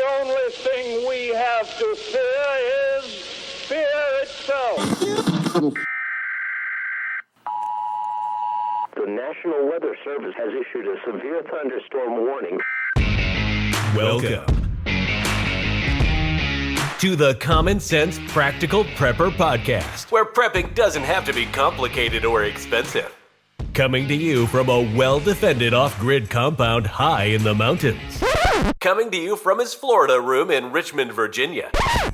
only thing we have to fear is fear itself. The National Weather Service has issued a severe thunderstorm warning. Welcome to the Common Sense Practical Prepper Podcast, where prepping doesn't have to be complicated or expensive. Coming to you from a well-defended off-grid compound high in the mountains. Coming to you from his Florida room in Richmond, Virginia.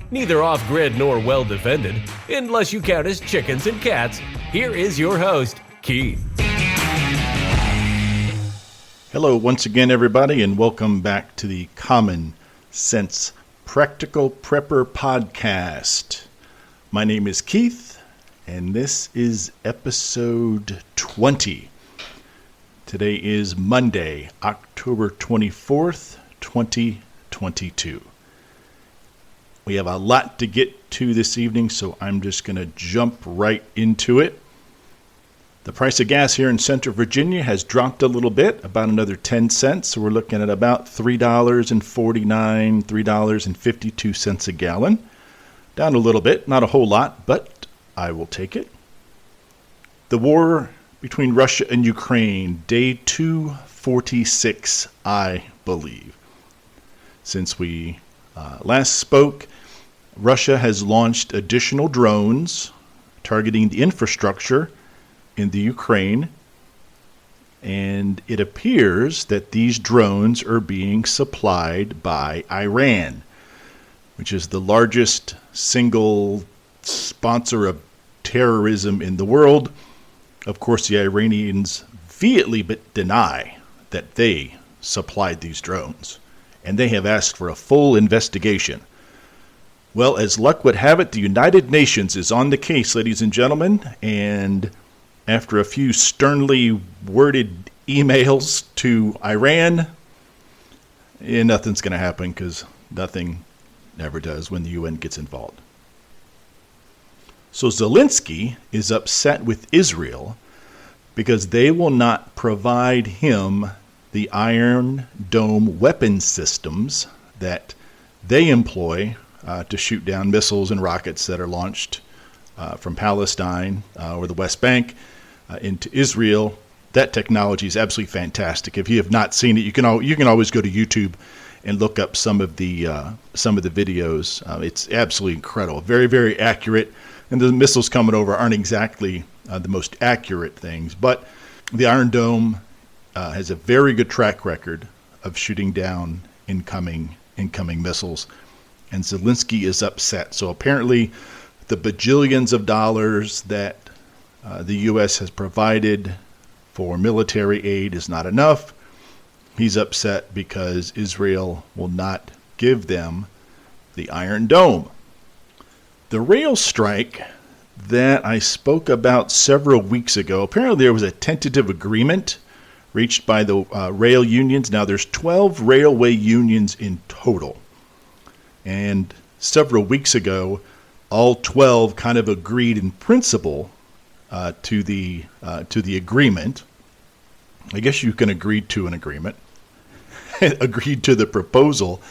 Neither off-grid nor well-defended, unless you count as chickens and cats. Here is your host, Keith. Hello once again, everybody, and welcome back to the Common Sense Practical Prepper Podcast. My name is Keith, and this is episode 20. Today is Monday, October 24th, 2022. We have a lot to get to this evening, so I'm just going to jump right into it. The price of gas here in Central Virginia has dropped a little bit, about another 10 cents. So we're looking at about $3.49, $3.52 a gallon. Down a little bit, not a whole lot, but I will take it. The war between Russia and Ukraine, day 246, I believe. Since we last spoke, Russia has launched additional drones targeting the infrastructure in the Ukraine, and it appears that these drones are being supplied by Iran, which is the largest single sponsor of terrorism in the world. Of course, the Iranians vehemently but deny that they supplied these drones, and they have asked for a full investigation. Well, as luck would have it, the United Nations is on the case, ladies and gentlemen, and after a few sternly worded emails to Iran, nothing's going to happen because nothing ever does when the UN gets involved. So Zelensky is upset with Israel because they will not provide him the Iron Dome weapon systems that they employ to shoot down missiles and rockets that are launched from Palestine or the West Bank into Israel. That technology is absolutely fantastic. If you have not seen it, you can always go to YouTube and look up some of the videos. It's absolutely incredible, very, very accurate. And the missiles coming over aren't exactly the most accurate things, but the Iron Dome has a very good track record of shooting down incoming missiles. And Zelensky is upset. So apparently, the bajillions of dollars that the U.S. has provided for military aid is not enough. He's upset because Israel will not give them the Iron Dome. The rail strike that I spoke about several weeks ago, apparently there was a tentative agreement reached by the rail unions. Now there's 12 railway unions in total. And several weeks ago, all 12 kind of agreed in principle to the agreement. I guess you can agree to an agreement. Agreed to the proposal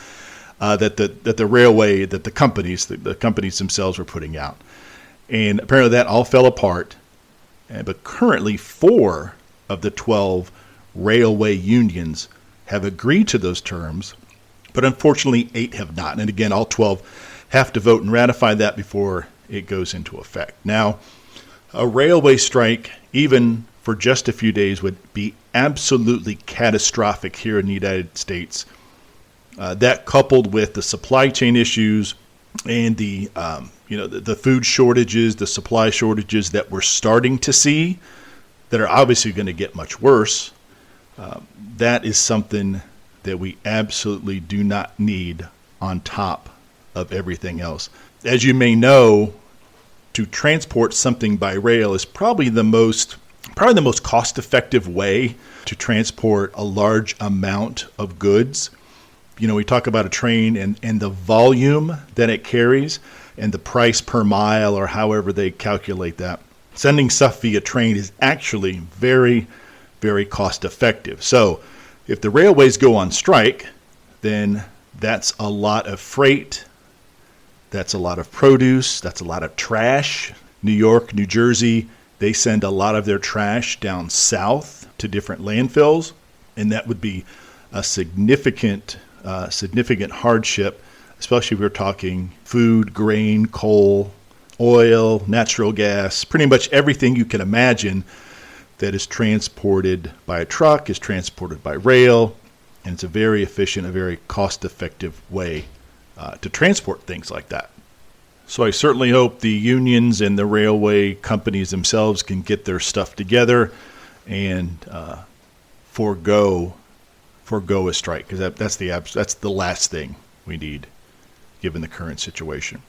that the companies themselves were putting out, and apparently that all fell apart. But currently, 4 of the 12 railway unions have agreed to those terms, but unfortunately 8 have not. And again, all 12 have to vote and ratify that before it goes into effect. Now, a railway strike, even for just a few days, would be absolutely catastrophic here in the United States. That coupled with the supply chain issues and the food shortages, the supply shortages that we're starting to see, that are obviously going to get much worse. That is something that we absolutely do not need on top of everything else. As you may know, to transport something by rail is probably the most cost-effective way to transport a large amount of goods. We talk about a train and the volume that it carries and the price per mile, or however they calculate that. Sending stuff via train is actually very, very cost-effective. So if the railways go on strike, then That's a lot of freight. That's a lot of produce. That's a lot of trash. New York, New Jersey, they send a lot of their trash down south to different landfills, and that would be a significant hardship, especially if we're talking food, grain, coal, oil, natural gas, pretty much everything you can imagine that is transported by a truck is transported by rail, and it's a very efficient, a very cost-effective way to transport things like that. So I certainly hope the unions and the railway companies themselves can get their stuff together and forego a strike, because that's the last thing we need given the current situation.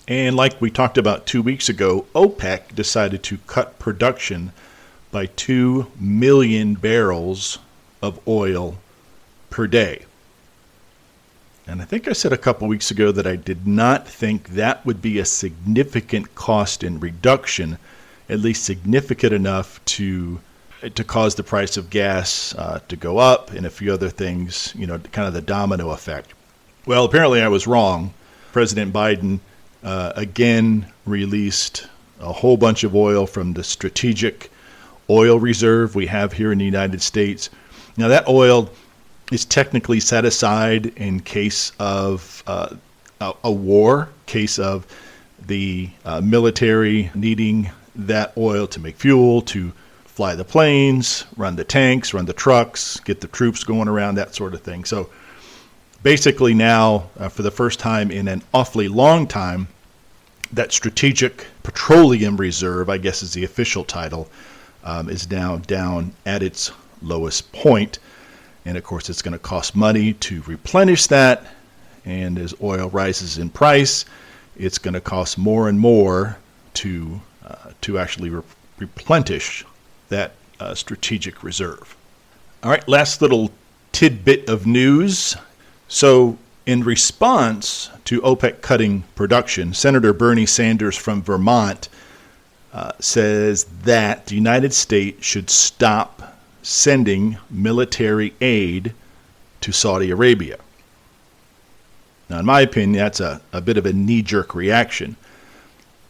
And like we talked about 2 weeks ago, OPEC decided to cut production by 2 million barrels of oil per day. And I think I said a couple weeks ago that I did not think that would be a significant cost in reduction, at least significant enough to cause the price of gas to go up and a few other things, kind of the domino effect. Well, apparently I was wrong. President Biden again released a whole bunch of oil from the strategic oil reserve we have here in the United States. Now that oil is technically set aside in case of a war, case of the military needing that oil to make fuel, to fly the planes, run the tanks, run the trucks, get the troops going around, that sort of thing. So basically now, for the first time in an awfully long time, that strategic petroleum reserve, I guess is the official title, is now down at its lowest point. And of course, it's going to cost money to replenish that. And as oil rises in price, it's going to cost more and more to actually replenish that strategic reserve. All right, last little tidbit of news. So in response to OPEC cutting production, Senator Bernie Sanders from Vermont says that the United States should stop sending military aid to Saudi Arabia. Now, in my opinion, that's a bit of a knee-jerk reaction.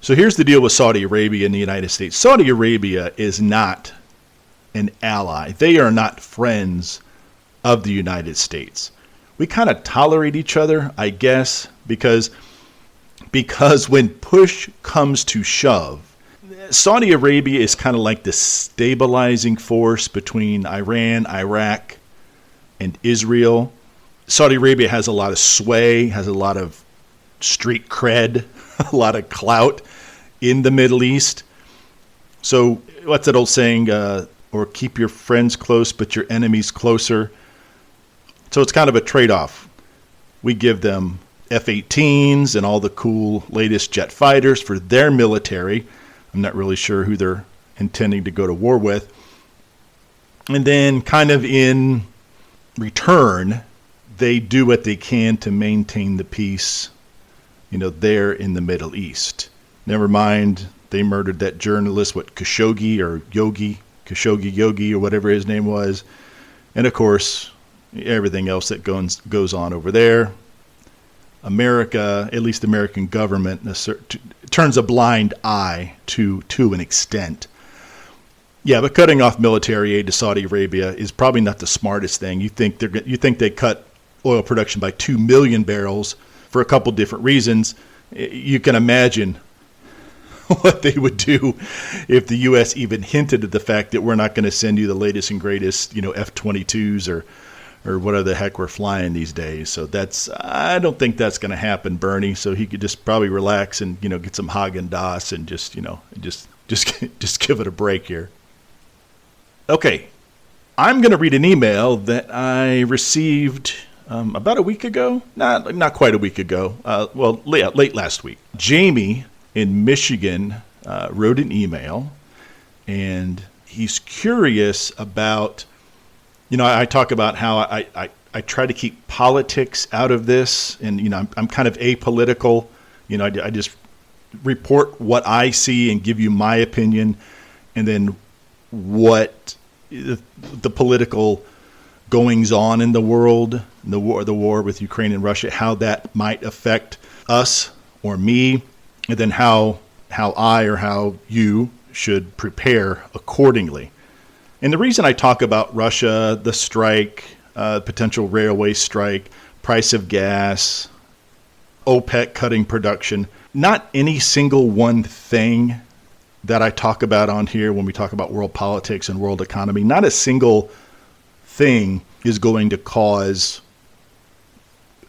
So here's the deal with Saudi Arabia and the United States. Saudi Arabia is not an ally. They are not friends of the United States. We kind of tolerate each other, I guess, because when push comes to shove, Saudi Arabia is kind of like the stabilizing force between Iran, Iraq, and Israel. Saudi Arabia has a lot of sway, has a lot of street cred, a lot of clout in the Middle East. So what's that old saying, or keep your friends close but your enemies closer? So it's kind of a trade-off. We give them F-18s and all the cool latest jet fighters for their military. I'm not really sure who they're intending to go to war with. And then kind of in return, they do what they can to maintain the peace, there in the Middle East. Never mind, they murdered that journalist, Khashoggi or whatever his name was. And of course, everything else that goes on over there. America, at least the American government, turns a blind eye to an extent. Yeah, but cutting off military aid to Saudi Arabia is probably not the smartest thing. You think they cut oil production by 2 million barrels for a couple different reasons. You can imagine what they would do if the U.S. even hinted at the fact that we're not going to send you the latest and greatest, F-22s or whatever the heck we're flying these days. So I don't think that's going to happen, Bernie. So he could just probably relax and, get some Haagen-Dazs and just give it a break here. Okay. I'm going to read an email that I received about a week ago. Not quite a week ago. Late last week. Jamie in Michigan wrote an email, and he's curious about, I talk about how I try to keep politics out of this, and, I'm kind of apolitical. I just report what I see and give you my opinion, and then what the political goings on in the world, the war with Ukraine and Russia, how that might affect us or me, and then how I or how you should prepare accordingly. And the reason I talk about Russia, the strike, potential railway strike, price of gas, OPEC cutting production, not any single one thing that I talk about on here when we talk about world politics and world economy, not a single thing is going to cause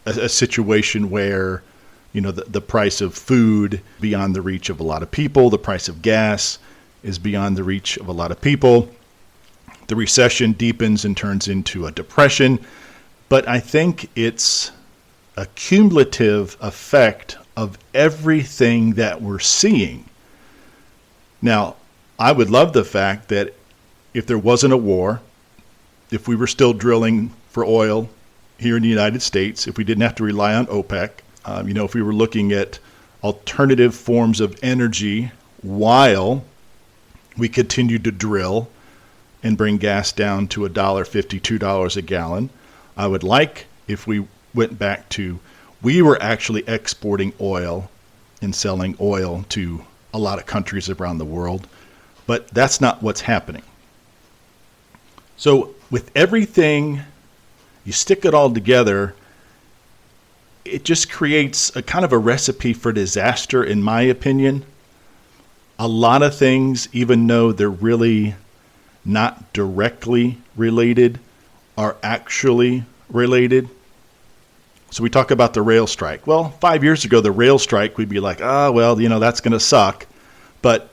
a situation where, the price of food beyond the reach of a lot of people, the price of gas is beyond the reach of a lot of people. The recession deepens and turns into a depression. But I think it's a cumulative effect of everything that we're seeing. Now, I would love the fact that if there wasn't a war, if we were still drilling for oil here in the United States, if we didn't have to rely on OPEC, if we were looking at alternative forms of energy while we continued to drill and bring gas down to $1.50, $2 a gallon, I would like if we went back to we were actually exporting oil and selling oil to a lot of countries around the world, but that's not what's happening. So with everything, you stick it all together, it just creates a kind of a recipe for disaster, in my opinion. A lot of things, even though they're really not directly related, are actually related. So we talk about the rail strike. Well, 5 years ago, the rail strike, we'd be like, that's going to suck. But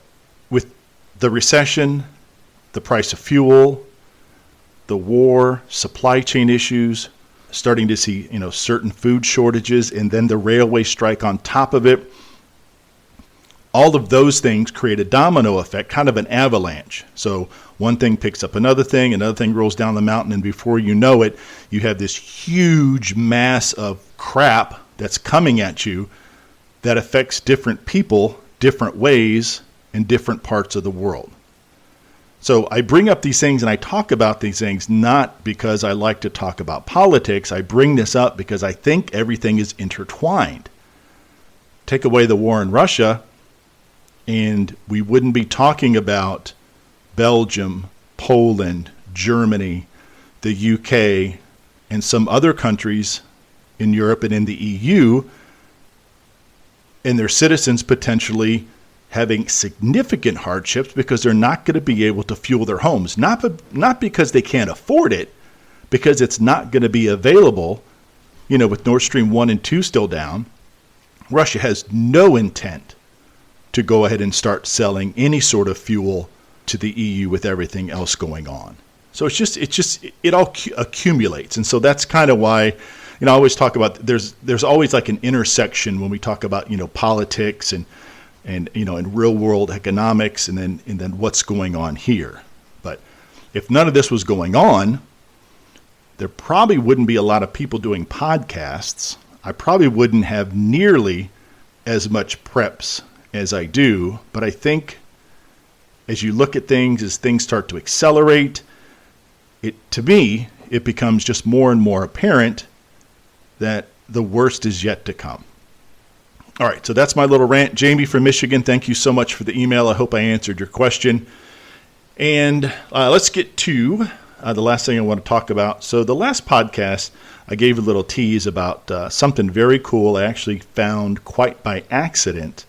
with the recession, the price of fuel, the war, supply chain issues, starting to see, certain food shortages, and then the railway strike on top of it, all of those things create a domino effect, kind of an avalanche. So one thing picks up another thing rolls down the mountain, and before you know it, you have this huge mass of crap that's coming at you that affects different people, different ways, in different parts of the world. So I bring up these things and I talk about these things not because I like to talk about politics. I bring this up because I think everything is intertwined. Take away the war in Russia, and we wouldn't be talking about Belgium, Poland, Germany, the UK, and some other countries in Europe and in the EU, and their citizens potentially having significant hardships because they're not going to be able to fuel their homes. Not because they can't afford it, because it's not going to be available, with Nord Stream 1 and 2 still down. Russia has no intent to go ahead and start selling any sort of fuel to the EU with everything else going on. So it all accumulates. And so that's kind of why, I always talk about there's always like an intersection when we talk about, politics and in real world economics and then what's going on here. But if none of this was going on, there probably wouldn't be a lot of people doing podcasts. I probably wouldn't have nearly as much preps as I do, but I think as you look at things, as things start to accelerate, to me, it becomes just more and more apparent that the worst is yet to come. All right, so that's my little rant. Jamie from Michigan, thank you so much for the email. I hope I answered your question. And let's get to the last thing I want to talk about. So the last podcast, I gave a little tease about something very cool I actually found quite by accident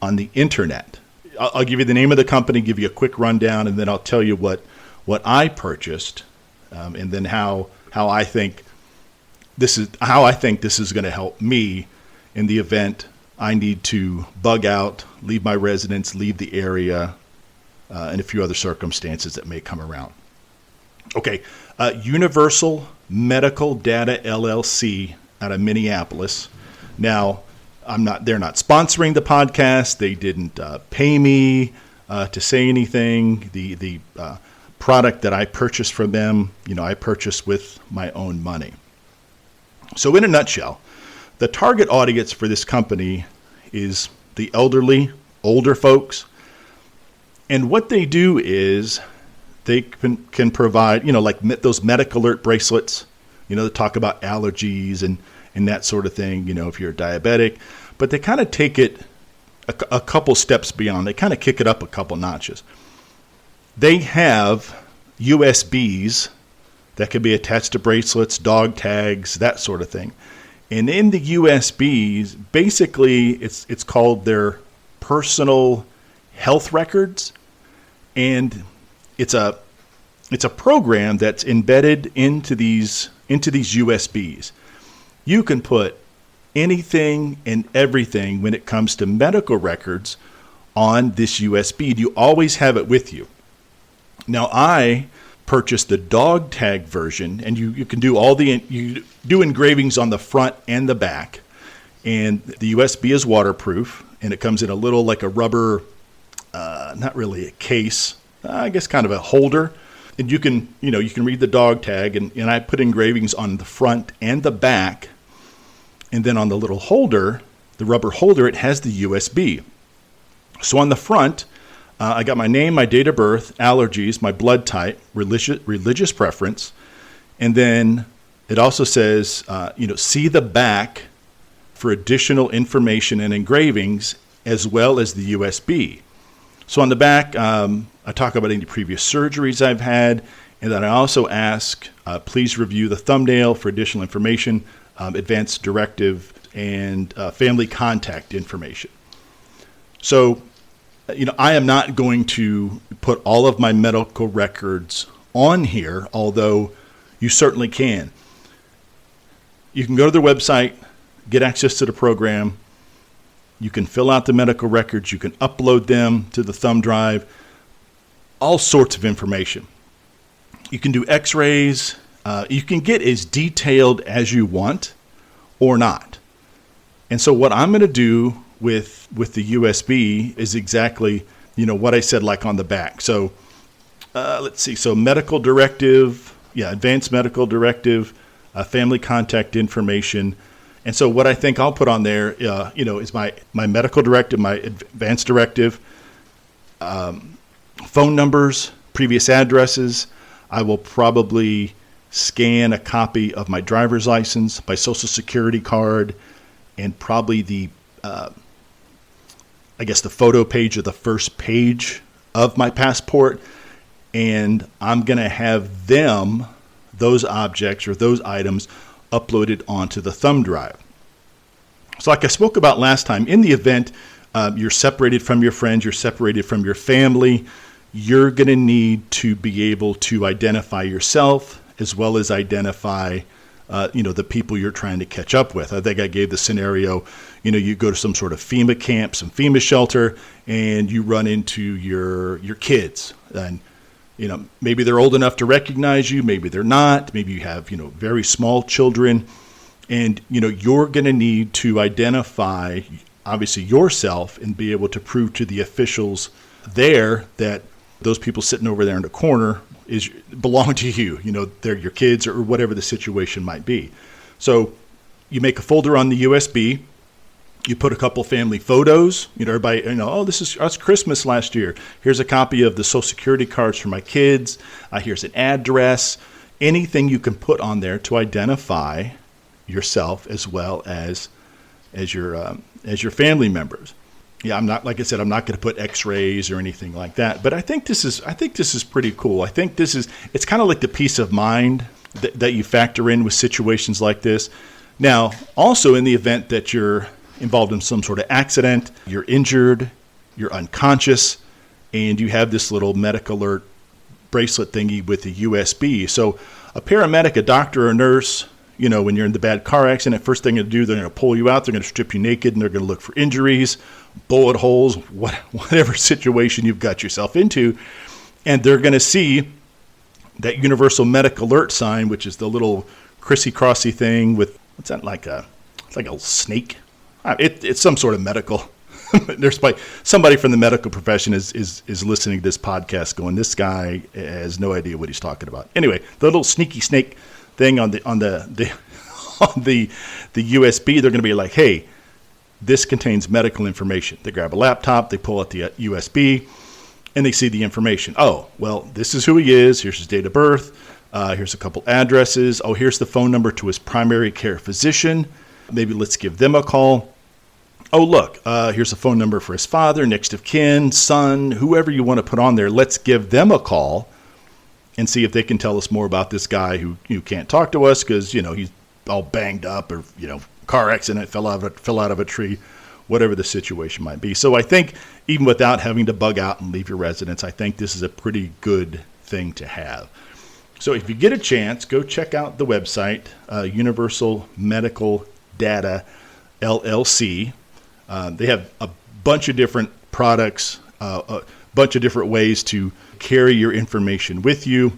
on the internet. I'll give you the name of the company, give you a quick rundown, and then I'll tell you what I purchased, and then how I think this is going to help me in the event I need to bug out, leave my residence, leave the area, and a few other circumstances that may come around. Okay, Universal Medical Data LLC out of Minneapolis. Now, they're not sponsoring the podcast. They didn't pay me to say anything. The product that I purchased from them, I purchased with my own money. So in a nutshell, the target audience for this company is the elderly, older folks. And what they do is they can provide, like those MedicAlert bracelets, that talk about allergies and that sort of thing, if you're diabetic. But they kind of take it a couple steps beyond. They kind of kick it up a couple notches. They have USBs that could be attached to bracelets, dog tags, that sort of thing. And in the USBs, basically, it's called their personal health records, and it's a program that's embedded into these USBs. You can put anything and everything when it comes to medical records on this USB. You always have it with you. Now, I purchased the Dogtag version, and you can do you do engravings on the front and the back, and the USB is waterproof, and it comes in a little like a rubber, not really a case, I guess kind of a holder, and you can read the Dogtag, and I put engravings on the front and the back, and then on the little holder, the rubber holder, it has the USB. So on the front, I got my name, my date of birth, allergies, my blood type, religious preference, and then it also says, see the back for additional information and engravings, as well as the USB. So on the back, I talk about any previous surgeries I've had, and then I also ask, please review the thumbnail for additional information, advance directive, and family contact information. So, I am not going to put all of my medical records on here, although you certainly can. You can go to their website, get access to the program. You can fill out the medical records. You can upload them to the thumb drive. All sorts of information. You can do x-rays. You can get as detailed as you want or not. And so what I'm going to do with the USB is exactly, what I said, like on the back. So let's see. So medical directive, advanced medical directive, family contact information. And so what I think I'll put on there, is my medical directive, my advanced directive, phone numbers, previous addresses. I will probably scan a copy of my driver's license, my social security card, and probably the photo page or the first page of my passport. And I'm going to have those objects or those items uploaded onto the thumb drive. So like I spoke about last time, in the event you're separated from your friends, you're separated from your family, you're going to need to be able to identify yourself as well as identify the people you're trying to catch up with. I think I gave the scenario, you go to some sort of FEMA camp, some FEMA shelter, and you run into your kids. And, maybe they're old enough to recognize you, maybe they're not, maybe you have, very small children. And, you're going to need to identify, obviously, yourself and be able to prove to the officials there that those people sitting over there in the corner belong to you. They're your kids or whatever the situation might be. So you make a folder on the USB. You put a couple family photos. Everybody, this is us Christmas last year. Here's a copy of the Social Security cards for my kids. Here's an address. Anything you can put on there to identify yourself as well as your family members. Yeah, I'm not, like I said, I'm not going to put x-rays or anything like that, but I think this is pretty cool. I think it's kind of like the peace of mind that you factor in with situations like this. Now, also in the event that you're involved in some sort of accident, you're injured, you're unconscious, and you have this little MedicAlert bracelet thingy with the USB. So a paramedic, a doctor, or a nurse, when you're in the bad car accident, first thing to do, they're going to pull you out, they're going to strip you naked, and they're going to look for injuries, bullet holes, whatever situation you've got yourself into. And they're going to see that universal MedicAlert sign, which is the little crissy-crossy thing with, what's that, it's like a snake? It's some sort of medical. There's somebody from the medical profession is listening to this podcast going, this guy has no idea what he's talking about. Anyway, the little sneaky snake thing on the USB, they're going to be like, hey, this contains medical information. They grab a laptop, they pull out the USB, and they see the information. Oh, well, this is who he is. Here's his date of birth. Here's a couple addresses. Oh, here's the phone number to his primary care physician. Maybe let's give them a call. Oh, look, here's a phone number for his father, next of kin, son, whoever you want to put on there. Let's give them a call and see if they can tell us more about this guy who you can't talk to us because, he's all banged up or, car accident, fell out of a tree, whatever the situation might be. So I think even without having to bug out and leave your residence, I think this is a pretty good thing to have. So if you get a chance, go check out the website, Universal Medical Data LLC. They have a bunch of different products, a bunch of different ways to carry your information with you.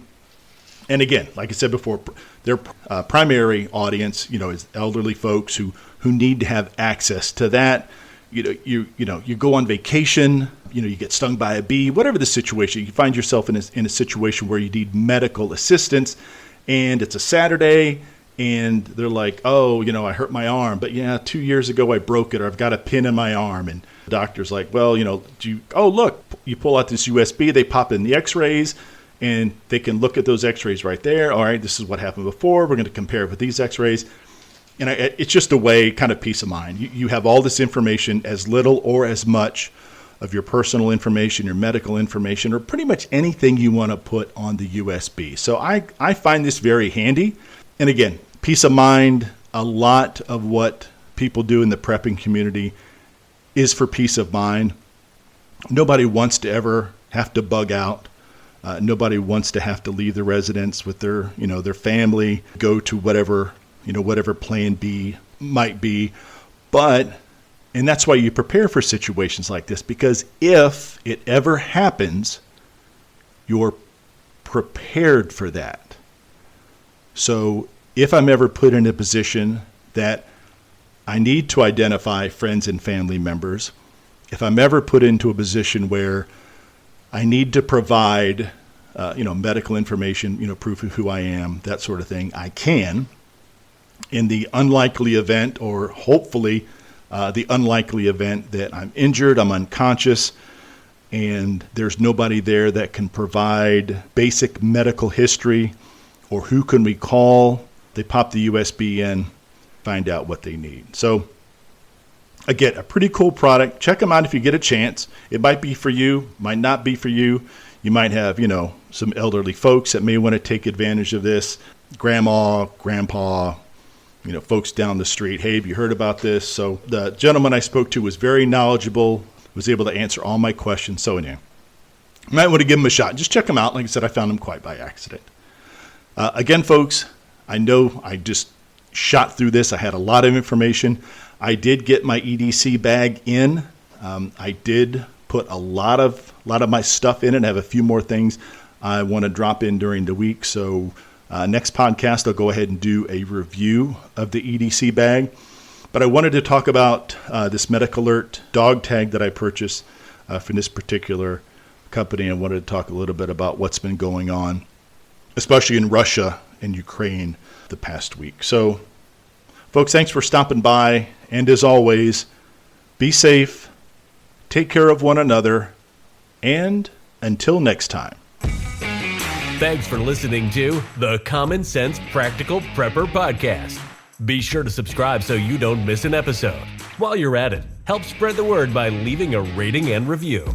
And again, like I said before, their primary audience, is elderly folks who need to have access to that. You go on vacation, you get stung by a bee, whatever the situation, you find yourself in a situation where you need medical assistance, and it's a Saturday, and they're like, oh, I hurt my arm, but 2 years ago I broke it, or I've got a pin in my arm, and the doctor's like, well, look, you pull out this USB, they pop in the x-rays, and they can look at those x-rays right there. All right, this is what happened before. We're going to compare it with these x-rays. And it's just a way, kind of peace of mind. You have all this information, as little or as much of your personal information, your medical information, or pretty much anything you want to put on the USB. So I find this very handy. And again, peace of mind. A lot of what people do in the prepping community is for peace of mind. Nobody wants to ever have to bug out. Nobody wants to have to leave the residence with their family, go to whatever plan B might be. And that's why you prepare for situations like this, because if it ever happens, you're prepared for that. So if I'm ever put in a position that I need to identify friends and family members, if I'm ever put into a position where I need to provide, medical information, proof of who I am, that sort of thing, I can. In the unlikely event, or hopefully the unlikely event that I'm injured, I'm unconscious, and there's nobody there that can provide basic medical history, or who can we call? They pop the USB in, find out what they need. So again, a pretty cool product. Check them out if you get a chance. It might be for you, might not be for you. You might have, some elderly folks that may want to take advantage of this. Grandma, grandpa, folks down the street. Hey, have you heard about this? So the gentleman I spoke to was very knowledgeable, was able to answer all my questions. So anyway, you might want to give him a shot. Just check him out. Like I said, I found him quite by accident. Again, folks, I know I just shot through this. I had a lot of information. I did get my EDC bag in. I did put a lot of my stuff in it. I have a few more things I want to drop in during the week. So next podcast, I'll go ahead and do a review of the EDC bag. But I wanted to talk about this MedicAlert Dogtag that I purchased from this particular company. I wanted to talk a little bit about what's been going on, especially in Russia and Ukraine the past week. So, folks, thanks for stopping by. And as always, be safe, take care of one another, and until next time. Thanks for listening to the Common Sense Practical Prepper Podcast. Be sure to subscribe so you don't miss an episode. While you're at it, help spread the word by leaving a rating and review.